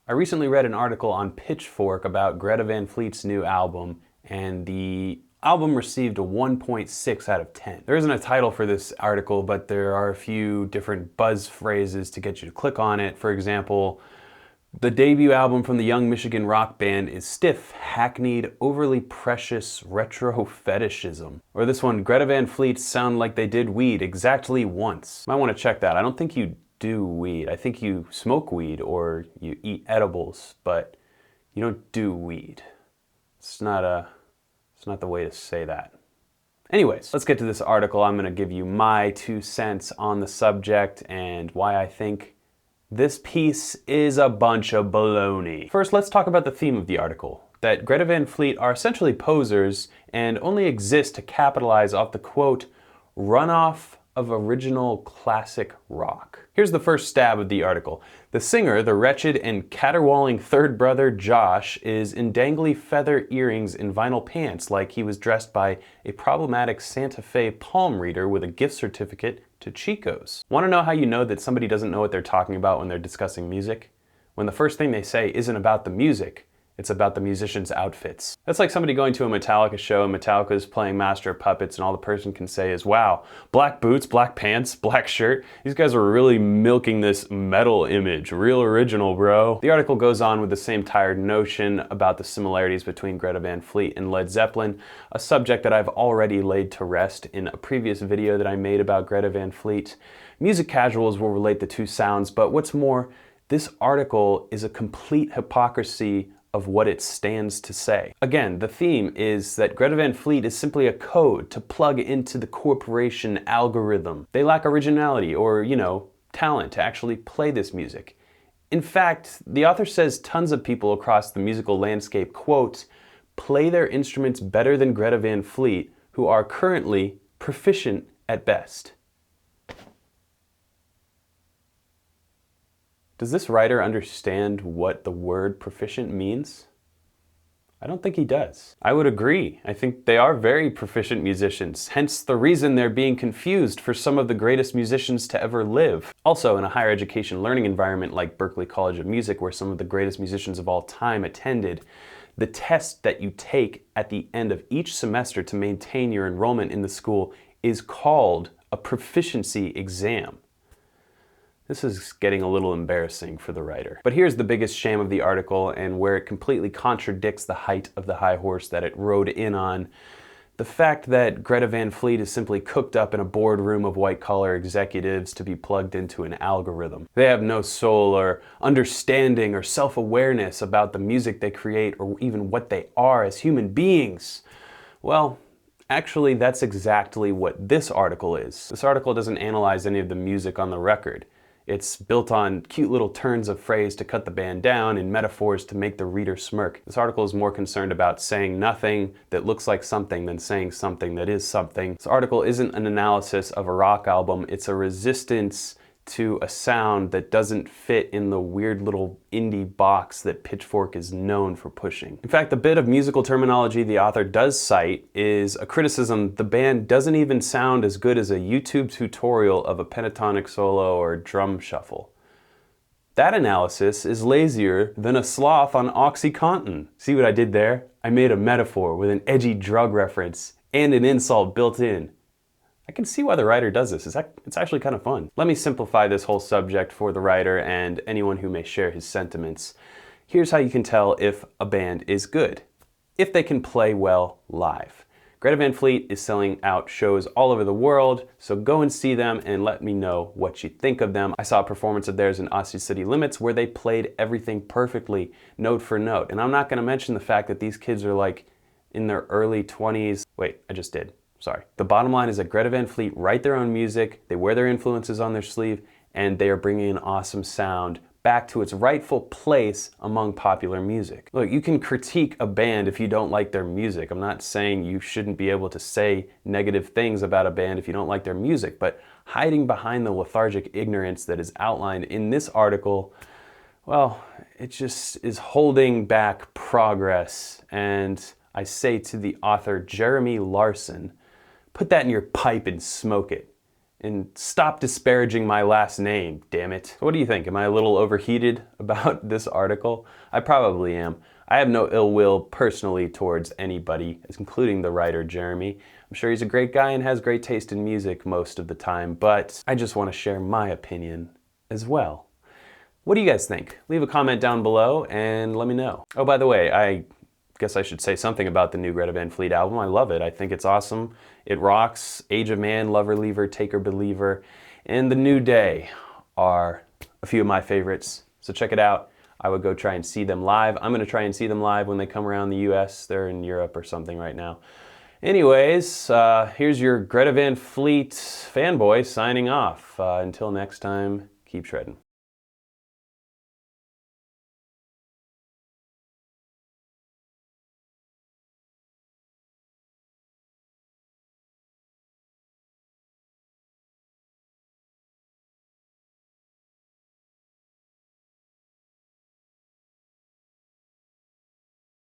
I recently read an article on Pitchfork about Greta Van Fleet's new album, and the album received a 1.6 out of 10. There isn't a title for this article, but there are a few different buzz phrases to get you to click on it. For example, the debut album from the young Michigan rock band is stiff, hackneyed, overly precious retro fetishism. Or this one, Greta Van Fleet sound like they did weed exactly once. Might want to check that. I don't think you do weed. I think you smoke weed or you eat edibles, but you don't do weed. It's not the way to say that. Anyways, let's get to this article. I'm going to give you my 2 cents on the subject and why I think this piece is a bunch of baloney. First, let's talk about the theme of the article, that Greta Van Fleet are essentially posers and only exist to capitalize off the quote, runoff of original classic rock. Here's the first stab of the article. The singer, the wretched and caterwauling third brother Josh, is in dangly feather earrings and vinyl pants like he was dressed by a problematic Santa Fe palm reader with a gift certificate to Chico's. Want to know how you know that somebody doesn't know what they're talking about when they're discussing music? When the first thing they say isn't about the music, it's about the musicians' outfits. That's like somebody going to a Metallica show and Metallica's playing Master of Puppets and all the person can say is, wow, black boots, black pants, black shirt. These guys are really milking this metal image. Real original, bro. The article goes on with the same tired notion about the similarities between Greta Van Fleet and Led Zeppelin, a subject that I've already laid to rest in a previous video that I made about Greta Van Fleet. Music casuals will relate the two sounds, but what's more, this article is a complete hypocrisy of what it stands to say. Again, the theme is that Greta Van Fleet is simply a code to plug into the corporation algorithm. They lack originality or, talent to actually play this music. In fact, the author says tons of people across the musical landscape, quote, play their instruments better than Greta Van Fleet, who are currently proficient at best. Does this writer understand what the word proficient means? I don't think he does. I would agree. I think they are very proficient musicians, hence the reason they're being confused for some of the greatest musicians to ever live. Also, in a higher education learning environment like Berklee College of Music, where some of the greatest musicians of all time attended, the test that you take at the end of each semester to maintain your enrollment in the school is called a proficiency exam. This is getting a little embarrassing for the writer. But here's the biggest shame of the article and where it completely contradicts the height of the high horse that it rode in on. The fact that Greta Van Fleet is simply cooked up in a boardroom of white-collar executives to be plugged into an algorithm. They have no soul or understanding or self-awareness about the music they create or even what they are as human beings. Well, actually, that's exactly what this article is. This article doesn't analyze any of the music on the record. It's built on cute little turns of phrase to cut the band down and metaphors to make the reader smirk. This article is more concerned about saying nothing that looks like something than saying something that is something. This article isn't an analysis of a rock album, it's a resistance to a sound that doesn't fit in the weird little indie box that Pitchfork is known for pushing. In fact, the bit of musical terminology the author does cite is a criticism the band doesn't even sound as good as a YouTube tutorial of a pentatonic solo or drum shuffle. That analysis is lazier than a sloth on OxyContin. See what I did there? I made a metaphor with an edgy drug reference and an insult built in. I can see why the writer does this. It's actually kind of fun. Let me simplify this whole subject for the writer and anyone who may share his sentiments. Here's how you can tell if a band is good. If they can play well live. Greta Van Fleet is selling out shows all over the world, so go and see them and let me know what you think of them. I saw a performance of theirs in Austin City Limits where they played everything perfectly, note for note. And I'm not going to mention the fact that these kids are like in their early 20s. Wait, I just did. Sorry. The bottom line is that Greta Van Fleet write their own music, they wear their influences on their sleeve, and they are bringing an awesome sound back to its rightful place among popular music. Look, you can critique a band if you don't like their music. I'm not saying you shouldn't be able to say negative things about a band if you don't like their music, but hiding behind the lethargic ignorance that is outlined in this article, well, it just is holding back progress. And I say to the author, Jeremy Larson, put that in your pipe and smoke it. And stop disparaging my last name, damn it. What do you think? Am I a little overheated about this article? I probably am. I have no ill will personally towards anybody, including the writer Jeremy. I'm sure he's a great guy and has great taste in music most of the time, but I just want to share my opinion as well. What do you guys think? Leave a comment down below and let me know. Oh, by the way, I guess I should say something about the new Greta Van Fleet album. I love it. I think it's awesome. It rocks. Age of Man, Lover Leaver, Taker Believer, and The New Day are a few of my favorites. So check it out. I would go try and see them live. I'm going to try and see them live when they come around the US. They're in Europe or something right now. Anyways, here's your Greta Van Fleet fanboy signing off. Until next time, keep shredding.